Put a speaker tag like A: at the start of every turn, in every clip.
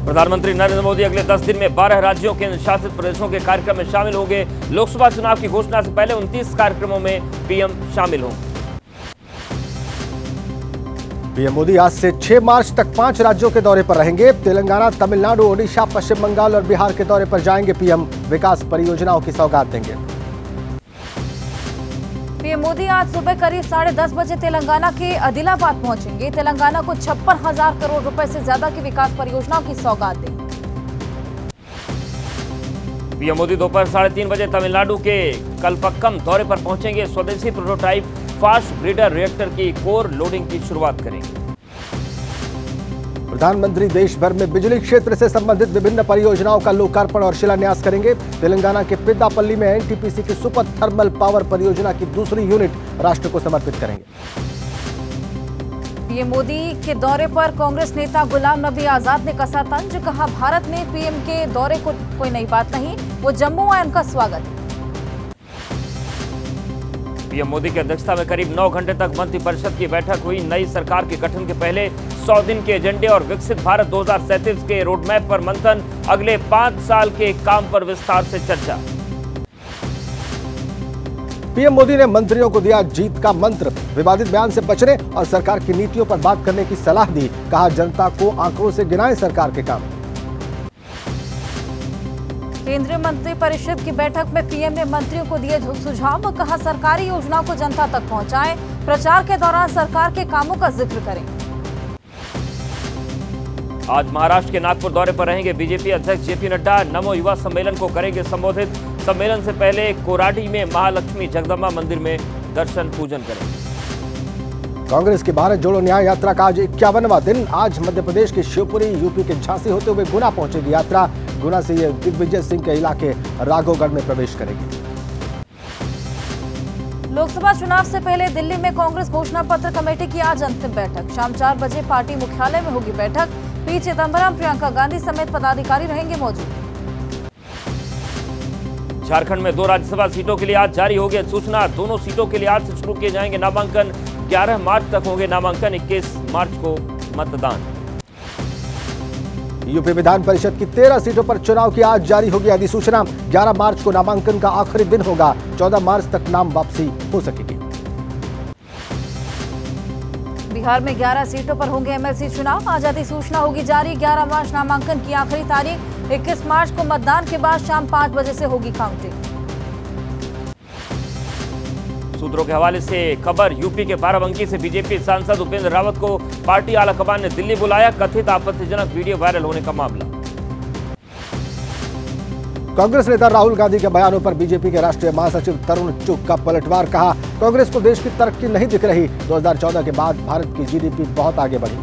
A: प्रधानमंत्री नरेंद्र मोदी अगले 10 दिन में 12 राज्यों के शासित प्रदेशों के कार्यक्रम में शामिल होंगे। लोकसभा चुनाव की घोषणा से पहले 29 कार्यक्रमों में पीएम शामिल होंगे।
B: पीएम मोदी आज से 6 मार्च तक 5 राज्यों के दौरे पर रहेंगे। तेलंगाना, तमिलनाडु, ओडिशा, पश्चिम बंगाल और बिहार के दौरे पर जाएंगे पीएम। विकास परियोजनाओं की सौगात देंगे।
C: पीएम मोदी आज सुबह करीब 10:30 बजे तेलंगाना के आदिलाबाद पहुंचेंगे। तेलंगाना को 56,000 करोड़ रुपए से ज्यादा की विकास परियोजनाओं की सौगात देंगे।
A: पीएम मोदी दोपहर 3:30 बजे तमिलनाडु के कलपक्कम दौरे पर पहुंचेंगे। स्वदेशी प्रोटोटाइप फास्ट ब्रीडर रिएक्टर की कोर लोडिंग की शुरुआत करेंगे।
B: प्रधानमंत्री देश भर में बिजली क्षेत्र से संबंधित विभिन्न परियोजनाओं का लोकार्पण और शिलान्यास करेंगे। तेलंगाना के पेद्दापल्ली में एनटीपीसी की सुपर थर्मल पावर परियोजना की दूसरी यूनिट राष्ट्र को समर्पित करेंगे।
C: पीएम मोदी के दौरे पर कांग्रेस नेता गुलाम नबी आजाद ने कसा तंज। कहा, भारत में पीएम के दौरे को कोई नई बात नहीं, वो जम्मू आए, उनका स्वागत है।
A: पीएम मोदी की अध्यक्षता में करीब 9 घंटे तक मंत्रिपरिषद की बैठक हुई। नई सरकार के गठन के पहले 100 दिन के एजेंडे और विकसित भारत 2037 के रोडमैप पर मंथन। अगले 5 साल के काम पर विस्तार से चर्चा।
B: पीएम मोदी ने मंत्रियों को दिया जीत का मंत्र। विवादित बयान से बचने और सरकार की नीतियों पर बात करने की सलाह दी। कहा, जनता को आंकड़ों से गिनाएं सरकार के काम।
C: केंद्रीय मंत्रिपरिषद की बैठक में पीएम ने मंत्रियों को दिए सुझाव। कहा, सरकारी योजनाओं को जनता तक पहुंचाएं। प्रचार के दौरान सरकार के कामों का जिक्र करें।
A: आज महाराष्ट्र के नागपुर दौरे पर रहेंगे बीजेपी अध्यक्ष जेपी नड्डा। नमो युवा सम्मेलन को करेंगे संबोधित। सम्मेलन से पहले कोराडी में महालक्ष्मी जगदम्बा मंदिर में दर्शन पूजन करेंगे।
B: कांग्रेस की भारत जोड़ो न्याय यात्रा का आज 51वां दिन। आज मध्य प्रदेश के शिवपुरी, यूपी के झांसी होते हुए गुना पहुंचेगी यात्रा। गुना से ये दिग्विजय सिंह के इलाके राघोगढ़ में प्रवेश करेगी।
C: लोकसभा चुनाव से पहले दिल्ली में कांग्रेस घोषणा पत्र कमेटी की आज अंतिम बैठक। शाम 4 बजे पार्टी मुख्यालय में होगी बैठक। पी चिदंबरम, प्रियंका गांधी समेत पदाधिकारी रहेंगे मौजूद।
A: झारखंड में 2 राज्यसभा सीटों के लिए आज जारी होगी सूचना। दोनों सीटों के लिए आज से शुरू किए जाएंगे नामांकन। 11 मार्च तक होंगे नामांकन। 21 मार्च को मतदान। यूपी विधान परिषद की 13 सीटों पर चुनाव की आज जारी होगी अधिसूचना। 11 मार्च को नामांकन का आखिरी दिन होगा। 14 मार्च तक नाम वापसी हो सकेगी।
C: बिहार में 11 सीटों पर होंगे एमएलसी चुनाव। आज अधिसूचना होगी जारी। 11 मार्च नामांकन की आखिरी तारीख। 21 मार्च को मतदान के बाद शाम 5 बजे से होगी काउंटिंग। सूत्रों के हवाले से खबर, यूपी के बाराबंकी से बीजेपी सांसद उपेंद्र रावत को पार्टी आलाकमान ने दिल्ली बुलाया। कथित आपत्तिजनक वीडियो वायरल होने का मामला।
B: कांग्रेस नेता राहुल गांधी के बयानों पर बीजेपी के राष्ट्रीय महासचिव तरुण चुग का पलटवार। कहा, कांग्रेस को देश की तरक्की नहीं दिख रही। 2014 के बाद भारत की जीडीपी बहुत आगे बढ़ी।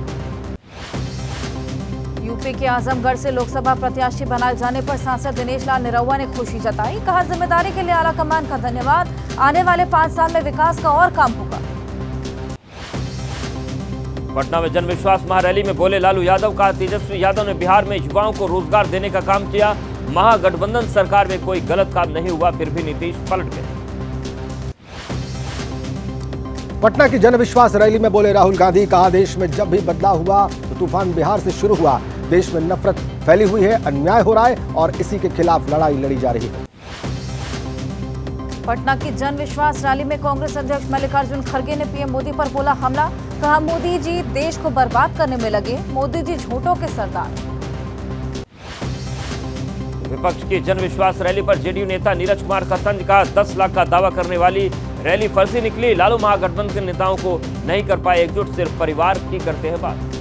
B: यूपी के आजमगढ़ से लोकसभा प्रत्याशी बनाए जाने पर सांसद दिनेश लाल निरहुआ ने खुशी जताई। कहा, जिम्मेदारी के लिए आलाकमान का धन्यवाद। आने वाले 5 साल में विकास का और काम होगा। पटना में जन विश्वास महारैली में बोले लालू यादव। कहा, तेजस्वी यादव ने बिहार में युवाओं को रोजगार देने का काम किया। महागठबंधन सरकार में कोई गलत काम नहीं हुआ, फिर भी नीतीश पलट गए। पटना की जन विश्वास रैली में बोले राहुल गांधी। कहा, देश में जब भी बदलाव हुआ तो तूफान बिहार से शुरू हुआ। देश में नफरत फैली हुई है, अन्याय हो रहा है और इसी के खिलाफ लड़ाई लड़ी जा रही है। पटना की जन विश्वास रैली में कांग्रेस अध्यक्ष मल्लिकार्जुन खड़गे ने पीएम मोदी पर बोला हमला। कहा, मोदी जी देश को बर्बाद करने में लगे। मोदी जी झूठों के सरदार। विपक्ष की जन विश्वास रैली पर जेडीयू नेता नीरज कुमार का तंज। कहा, 10 लाख का दावा करने वाली रैली फर्जी निकली। लालू महागठबंधन के नेताओं को नहीं कर पाए एकजुट, सिर्फ परिवार की करते हैं बात।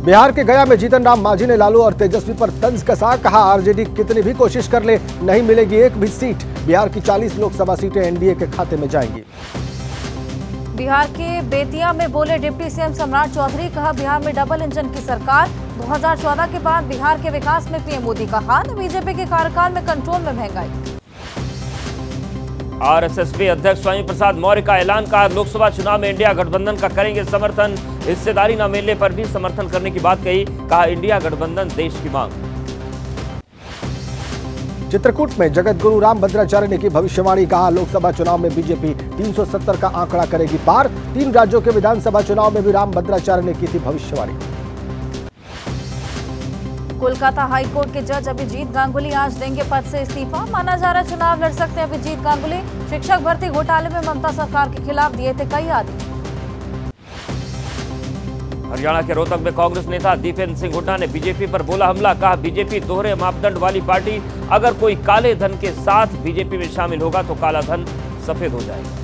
B: बिहार के गया में जीतन राम मांझी ने लालू और तेजस्वी पर तंज कसा। कहा, आरजेडी कितनी भी कोशिश कर ले नहीं मिलेगी एक भी सीट। बिहार की 40 लोकसभा सीटें एनडीए के खाते में जाएंगी। बिहार के बेतिया में बोले डिप्टी सीएम सम्राट चौधरी। कहा, बिहार में डबल इंजन की सरकार। 2014 के बाद बिहार के विकास में पीएम मोदी का हाथ। बीजेपी के कार्यकाल में कंट्रोल में महंगाई। आरएसएस अध्यक्ष स्वामी प्रसाद मौर्य का ऐलान। कहा, लोकसभा चुनाव में इंडिया गठबंधन का करेंगे समर्थन। हिस्सेदारी न मिलने पर भी समर्थन करने की बात कही। कहा, इंडिया गठबंधन देश की मांग। चित्रकूट में जगत गुरु रामभद्राचार्य ने की भविष्यवाणी। कहा, लोकसभा चुनाव में बीजेपी 370 का आंकड़ा करेगी पार। 3 राज्यों के विधानसभा चुनाव में भी रामभद्राचार्य ने की थी भविष्यवाणी।
C: कोलकाता हाईकोर्ट के जज अभिजीत गांगुली आज देंगे पद से इस्तीफा। माना जा रहा चुनाव लड़ सकते हैं अभिजीत गांगुली। शिक्षक भर्ती घोटाले में ममता सरकार के खिलाफ दिए थे कई आदेश।
A: हरियाणा के रोहतक में कांग्रेस नेता दीपेंद्र सिंह हुड्डा ने बीजेपी पर बोला हमला। कहा बीजेपी दोहरे मापदंड वाली पार्टी, अगर कोई काले धन के साथ बीजेपी में शामिल होगा तो काला धन सफेद हो जाएगा।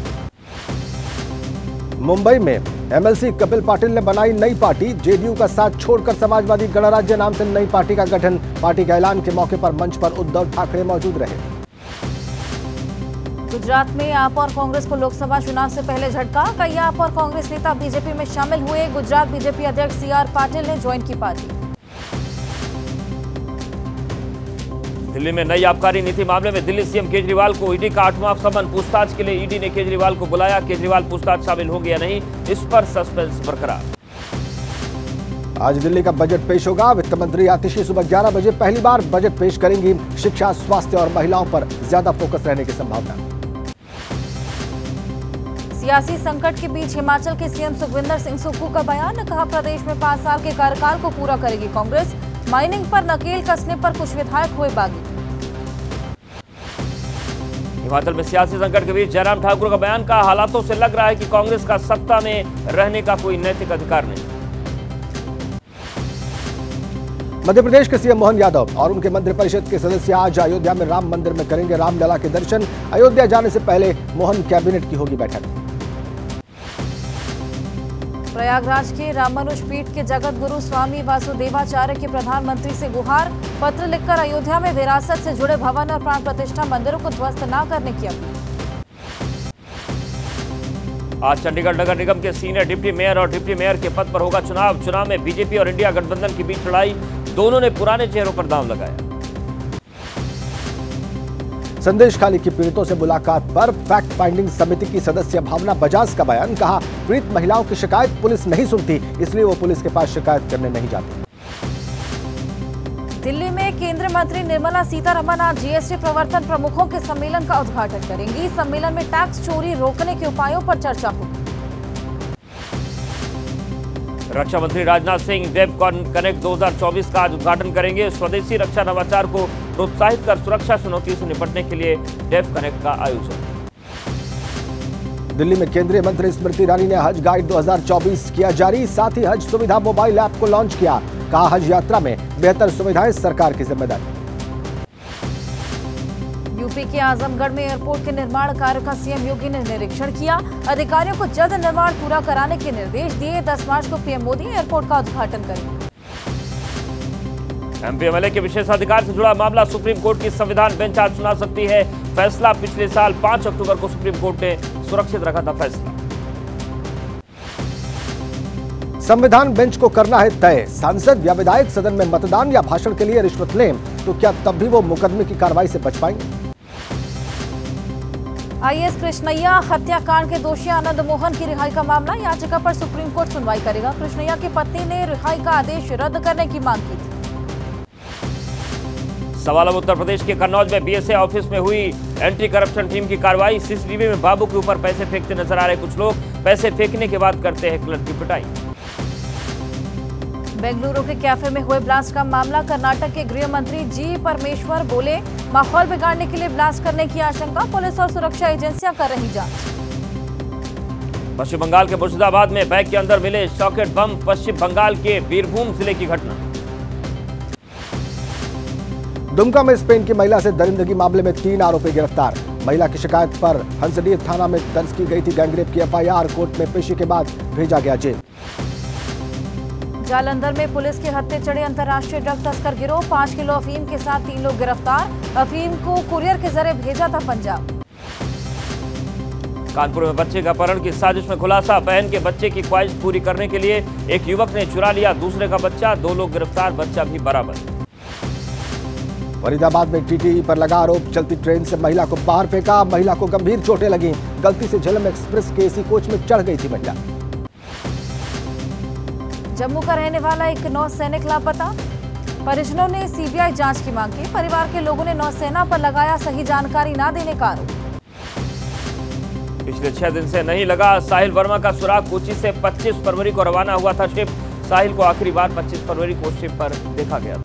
B: मुंबई में एमएलसी कपिल पाटिल ने बनाई नई पार्टी। जेडीयू का साथ छोड़कर समाजवादी गणराज्य नाम से नई पार्टी का गठन। पार्टी के ऐलान के मौके पर मंच पर उद्धव ठाकरे मौजूद रहे।
C: गुजरात में आप और कांग्रेस को लोकसभा चुनाव से पहले झटका। कई आप और कांग्रेस नेता बीजेपी में शामिल हुए। गुजरात बीजेपी अध्यक्ष सीआर पाटिल ने ज्वाइन की पार्टी।
A: दिल्ली में नई आबकारी नीति मामले में दिल्ली सीएम केजरीवाल को ईडी का 8वां समन। पूछताछ के लिए ईडी ने केजरीवाल को बुलाया। केजरीवाल पूछताछ शामिल होंगे या नहीं, इस पर सस्पेंस बरकरार।
B: आज दिल्ली का बजट पेश होगा। वित्त मंत्री आतिशी सुबह 11 बजे पहली बार बजट पेश करेंगी। शिक्षा, स्वास्थ्य और महिलाओं पर ज्यादा फोकस रहने की संभावना।
C: सियासी संकट के बीच हिमाचल के सीएम सुखविंदर सिंह सुक्खू का बयान। कहा प्रदेश में 5 साल के कार्यकाल को पूरा करेगी कांग्रेस। माइनिंग पर नकेल कसने पर कुछ विधायक हुए बागी।
A: हिमाचल में सियासी संकट के बीच जयराम ठाकुर का बयान। का हालातों से लग रहा है कि कांग्रेस का सत्ता में रहने का कोई नैतिक अधिकार नहीं।
B: मध्य प्रदेश के सीएम मोहन यादव और उनके मंत्रिपरिषद के सदस्य आज अयोध्या में राम मंदिर में करेंगे रामलला के दर्शन। अयोध्या जाने से पहले मोहन कैबिनेट की होगी बैठक।
C: प्रयागराज के रामानुज पीठ के जगत गुरु स्वामी वासुदेवाचार्य की प्रधानमंत्री से गुहार। पत्र लिखकर अयोध्या में विरासत से जुड़े भवन और प्राण प्रतिष्ठा मंदिरों को ध्वस्त न करने की अपील।
A: आज चंडीगढ़ नगर निगम के सीनियर डिप्टी मेयर और डिप्टी मेयर के पद पर होगा चुनाव। चुनाव में बीजेपी और इंडिया गठबंधन के बीच लड़ाई। दोनों ने पुराने चेहरों पर दांव लगाया।
B: संदेश खाली की पीड़ितों से मुलाकात पर फैक्ट फाइंडिंग समिति की सदस्य भावना बजाज का बयान। कहा पीड़ित महिलाओं की शिकायत पुलिस नहीं सुनती, इसलिए वो पुलिस के पास शिकायत करने नहीं जाती।
C: दिल्ली में केंद्रीय मंत्री निर्मला सीतारमण आज जीएसटी प्रवर्तन प्रमुखों के सम्मेलन का उद्घाटन करेंगी। सम्मेलन में टैक्स चोरी रोकने के उपायों पर चर्चा होगी।
A: रक्षा मंत्री राजनाथ सिंह डेव कनेक्ट 2024 का आज उद्घाटन करेंगे। स्वदेशी रक्षा नवाचार को प्रोत्साहित कर सुरक्षा चुनौती से निपटने के लिए डेव कनेक्ट का आयोजन।
B: दिल्ली में केंद्रीय मंत्री स्मृति ईरानी ने हज गाइड 2024 किया जारी। साथ ही हज सुविधा मोबाइल ऐप को लॉन्च किया। कहा हज यात्रा में बेहतर सुविधाएं सरकार की जिम्मेदारी।
C: यूपी के आजमगढ़ में एयरपोर्ट के निर्माण कार्य का सीएम योगी ने निरीक्षण किया। अधिकारियों को जल्द निर्माण पूरा कराने के निर्देश दिए। 10 मार्च को पीएम मोदी एयरपोर्ट का उद्घाटन करेंगे।
A: एमपीएमएलए के विशेषाधिकार से जुड़ा मामला सुप्रीम कोर्ट की संविधान बेंच आज सुना सकती है फैसला। पिछले साल 5 अक्टूबर को सुप्रीम कोर्ट ने सुरक्षित रखा था फैसला।
B: संविधान बेंच को करना है तय। सांसद या विधायक सदन में मतदान या भाषण के लिए रिश्वत लें तो क्या तब भी वो मुकदमे की कार्रवाई से बच पाएंगे?
C: आईएएस कृष्णैया हत्याकांड के दोषी आनंद मोहन की रिहाई का मामला। याचिका पर सुप्रीम कोर्ट सुनवाई करेगा। कृष्णैया की पत्नी ने रिहाई का आदेश रद्द करने की मांग की थी।
A: सवाल अब उत्तर प्रदेश के कन्नौज में बीएसए ऑफिस में हुई एंटी करप्शन टीम की कार्रवाई। सीसीटीवी में बाबू के ऊपर पैसे फेंकते नजर आ रहे कुछ लोग। पैसे फेंकने के बाद करते हैं क्लर्क की पिटाई।
C: बेंगलुरु के कैफे में हुए ब्लास्ट का मामला। कर्नाटक के गृह मंत्री जी परमेश्वर बोले माहौल बिगाड़ने के लिए ब्लास्ट करने की आशंका। पुलिस और सुरक्षा एजेंसियां कर रही जांच।
A: पश्चिम बंगाल के मुर्शिदाबाद में बैग के अंदर मिले सॉकेट बम। पश्चिम बंगाल के बीरभूम जिले की घटना।
B: दुमका में स्पेन की महिला से दरिंदगी मामले में 3 आरोपी गिरफ्तार। महिला की शिकायत पर हंसडीह थाना में दर्ज की गई थी गैंगरेप की एफआईआर। कोर्ट में पेशी के बाद भेजा गया जेल।
C: जालंधर में पुलिस के हत्थे चढ़े अंतर्राष्ट्रीय ड्रग तस्कर गिरोह। 5 किलो अफीम के साथ 3 लोग गिरफ्तार। अफीम को कुरियर के जरिए भेजा था पंजाब।
A: कानपुर में बच्चे का अपहरण की साजिश में खुलासा। बहन के बच्चे की ख्वाहिश पूरी करने के लिए एक युवक ने चुरा लिया दूसरे का बच्चा। 2 लोग गिरफ्तार, बच्चा भी बराबर।
B: फरीदाबाद में टीटीई पर लगा आरोप। चलती ट्रेन से महिला को बाहर फेंका। महिला को गंभीर चोटें लगीं। गलती से झेलम एक्सप्रेस के एसी कोच में चढ़ गई थी महिला।
C: जम्मू का रहने वाला एक नौसैनिक लापता। परिजनों ने सीबीआई जांच की मांग की। परिवार के लोगों ने नौसेना पर लगाया सही जानकारी न देने का आरोप।
A: पिछले 6 दिन से नहीं लगा साहिल वर्मा का सुराग। कोची से 25 फरवरी को रवाना हुआ था शिप। साहिल को आखिरी बार 25 फरवरी को शिप पर देखा गया था।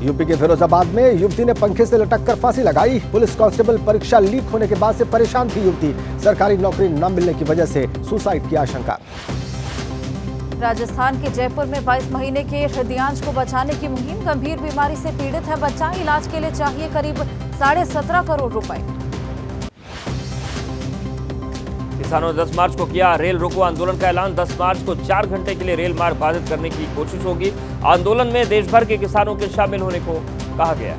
B: यूपी के फिरोजाबाद में युवती ने पंखे से लटक कर फांसी लगाई। पुलिस कांस्टेबल परीक्षा लीक होने के बाद से परेशान थी युवती। सरकारी नौकरी न मिलने की वजह से सुसाइड की आशंका।
C: राजस्थान के जयपुर में 22 महीने के हृदयांश को बचाने की मुहिम। गंभीर बीमारी से पीड़ित है बच्चा। इलाज के लिए चाहिए करीब 17.5 करोड़ रुपए।
A: किसानों ने 10 मार्च को किया रेल रोको आंदोलन का ऐलान। 10 मार्च को 4 घंटे के लिए रेल मार्ग बाधित करने की कोशिश होगी। आंदोलन में देश भर के किसानों के शामिल होने को कहा गया।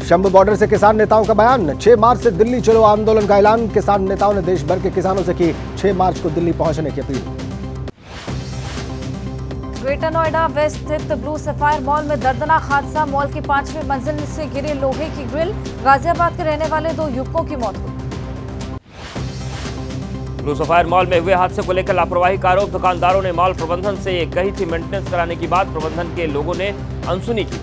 B: शंभू बॉर्डर से किसान नेताओं का बयान। 6 मार्च से दिल्ली चलो आंदोलन का ऐलान। किसान नेताओं ने देश भर के किसानों से की 6 मार्च को दिल्ली पहुंचने की अपील।
C: ग्रेटर नोएडा वेस्ट स्थित ब्लू सफायर मॉल में दर्दनाक हादसा। मॉल की 5वीं मंजिल से गिरे लोहे की ग्रिल। गाजियाबाद के रहने वाले 2 युवकों की मौत हुई।
A: ब्लू सफायर मॉल में हुए हादसे को लेकर लापरवाही का आरोप। दुकानदारों ने मॉल प्रबंधन से कही थी मेंटेनेंस कराने की बात। प्रबंधन के लोगों ने अनसुनी की।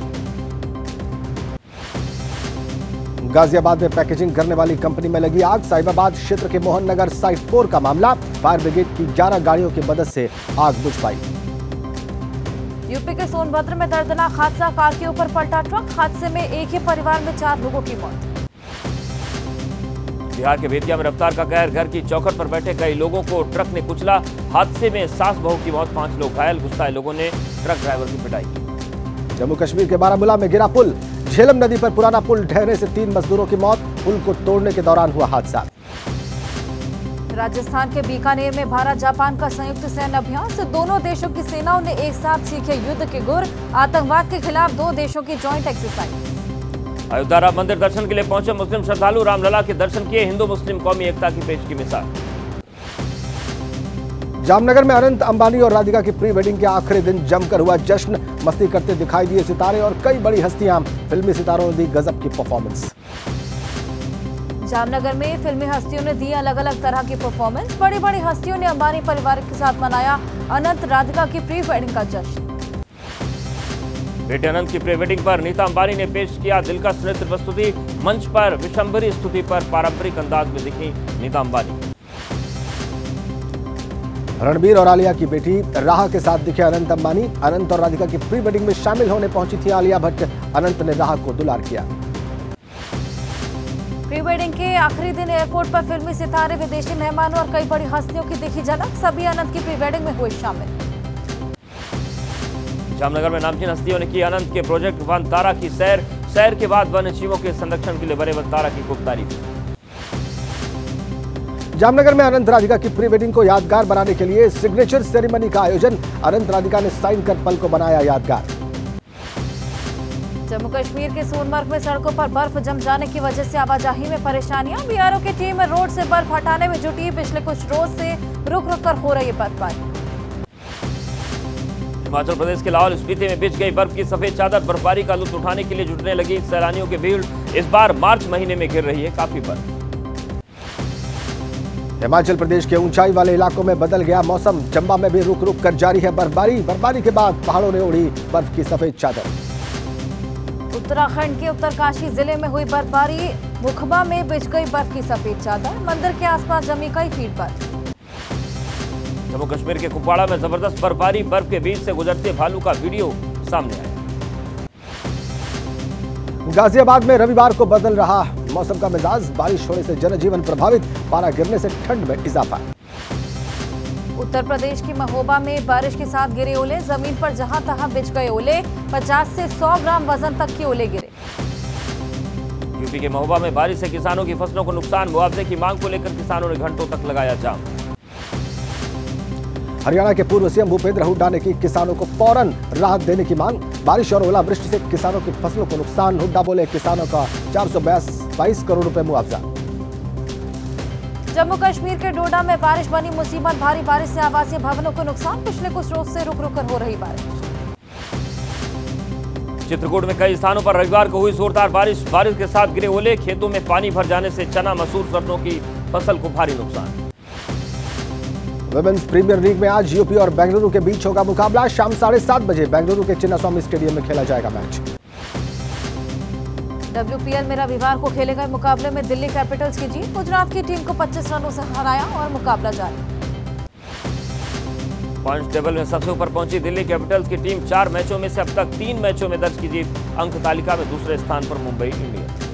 B: गाजियाबाद में पैकेजिंग करने वाली कंपनी में लगी आग। साहिबाबाद क्षेत्र के मोहन नगर साइट 4 का मामला। फायर ब्रिगेड की 11 गाड़ियों की मदद से आग बुझ पाई।
C: यूपी के सोनभद्र में दर्दनाक हादसा। कार के ऊपर पलटा ट्रक। हादसे में एक ही परिवार में 4 लोगों की मौत।
A: बिहार के बेतिया में रफ्तार का कहर। घर की चौखट पर बैठे कई लोगों को ट्रक ने कुचला। हादसे में सास बहू की मौत, 5 लोग घायल। गुस्साए लोगों ने ट्रक ड्राइवर की पिटाई की।
B: जम्मू कश्मीर के बारामूला में गिरा पुल। झेलम नदी पर पुराना पुल ढहने से 3 मजदूरों की मौत। पुल को तोड़ने के दौरान हुआ हादसा।
C: राजस्थान के बीकानेर में भारत जापान का संयुक्त सैन्य अभियान से दोनों देशों की सेनाओं ने एक साथ सीखे युद्ध के गुर। आतंकवाद के खिलाफ 2 देशों की जॉइंट एक्सरसाइज।
A: अयोध्या राम मंदिर दर्शन के लिए पहुंचे मुस्लिम श्रद्धालु। रामलला के दर्शन किए। हिंदू मुस्लिम कौमी एकता की पेश की मिसाल।
B: जामनगर में अनंत अंबानी और राधिका की प्री वेडिंग के आखिरी दिन जमकर हुआ जश्न। मस्ती करते दिखाई दिए सितारे और कई बड़ी हस्तियां। फिल्मी सितारों ने दी गजब की परफॉर्मेंस।
C: जामनगर में फिल्मी हस्तियों ने दी अलग अलग तरह की परफॉर्मेंस। बड़ी बड़ी हस्तियों ने अंबानी परिवार के साथ मनाया अनंत राधिका की प्री वेडिंग का जश्न।
A: बेटे अनंत की प्री वेडिंग पर नीता अंबानी ने पेश किया दिलकश नृत्य प्रस्तुति। मंच पर विशंभरी स्तुति पर पारंपरिक अंदाज में दिखी नीता अंबानी।
B: रणबीर और आलिया की बेटी राहा के साथ दिखे अनंत अंबानी। अनंत और राधिका की प्री वेडिंग में शामिल होने पहुंची थी आलिया भट्ट। अनंत ने राहा को दुलार किया।
C: प्री वेडिंग के आखिरी दिन एयरपोर्ट पर फिल्मी सितारे, विदेशी मेहमानों और कई बड़ी हस्तियों की दिखी झलक। सभी अनंत की प्री वेडिंग में हुए शामिल।
A: जामनगर में नामचीन हस्तियों ने की अनंत के प्रोजेक्ट वन तारा की सैर। सैर के बाद वन्य जीवों के संरक्षण के लिए बने वन तारा की खूब तारीफ।
B: जामनगर में अनंत राधिका की प्री वेडिंग को यादगार बनाने के लिए सिग्नेचर सेरेमनी का आयोजन। अनंत राधिका ने साइन कर पल को बनाया यादगार।
C: जम्मू कश्मीर के सोनमर्ग में सड़कों पर बर्फ जम जाने की वजह से आवाजाही में परेशानियां। बीआरओ की टीम रोड से बर्फ हटाने में जुटी। पिछले कुछ रोज से रुक रुक कर हो रही है बर्फबारी।
A: हिमाचल प्रदेश के लाहौल स्पीति में बिछ गई बर्फ की सफेद चादर। बर्फबारी का लुत्फ उठाने के लिए जुटने लगी सैलानियों की भीड़। इस बार मार्च महीने में गिर रही है काफी बर्फ।
B: हिमाचल प्रदेश के ऊंचाई वाले इलाकों में बदल गया मौसम। चंबा में भी रुक रुक कर जारी है बर्फबारी। बर्फबारी के बाद पहाड़ों ने ओढ़ी बर्फ की सफेद चादर।
C: उत्तराखंड के उत्तरकाशी जिले में हुई बर्फबारी। मुखबा में बिछ गई बर्फ की सफेद चादर। मंदिर के आसपास जमी कई फीट बर्फ।
A: जम्मू कश्मीर के कुपवाड़ा में जबरदस्त बर्फबारी। बर्फ के बीच से गुजरते भालू का वीडियो सामने आया।
B: गाजियाबाद में रविवार को बदल रहा मौसम का मिजाज। बारिश होने से जनजीवन प्रभावित। पारा गिरने से ठंड में इजाफा।
C: उत्तर प्रदेश की महोबा में बारिश के साथ गिरे ओले। जमीन पर जहां तहां बिछ गए ओले। 50 से 100 ग्राम वजन तक के ओले गिरे।
A: यूपी के महोबा में बारिश से किसानों की फसलों को नुकसान। मुआवजे की मांग को लेकर किसानों ने घंटों तक लगाया जाम।
B: हरियाणा के पूर्व सीएम भूपेंद्र हुड्डा ने की किसानों को फौरन राहत देने की मांग। बारिश और ओलावृष्टि से किसानों की फसलों को नुकसान। हुड्डा बोले किसानों का 422 करोड़ रुपए मुआवजा।
C: जम्मू कश्मीर के डोडा में बारिश बनी मुसीबत। भारी बारिश से आवासीय भवनों को नुकसान। पिछले कुछ रोज से रुक रुक कर हो रही बारिश।
A: चित्रकूट में कई स्थानों पर रविवार को हुई जोरदार बारिश। बारिश के साथ गिरे ओले। खेतों में पानी भर जाने से चना, मसूर, सरसों की फसल को भारी नुकसान।
B: विमेंस प्रीमियर लीग में आज यूपी और बेंगलुरु के बीच होगा मुकाबला। शाम 7:30 बजे बेंगलुरु के चिन्नास्वामी स्टेडियम में खेला जाएगा मैच।
C: WPL में रविवार को खेले गए मुकाबले में दिल्ली कैपिटल्स की जीत। गुजरात की टीम को 25 रनों से हराया और मुकाबला जारी।
A: पॉइंट्स टेबल में सबसे ऊपर पहुंची दिल्ली कैपिटल्स की टीम 4 मैचों में से अब तक 3 मैचों में दर्ज की जीत। अंक तालिका में दूसरे स्थान पर मुंबई इंडियंस।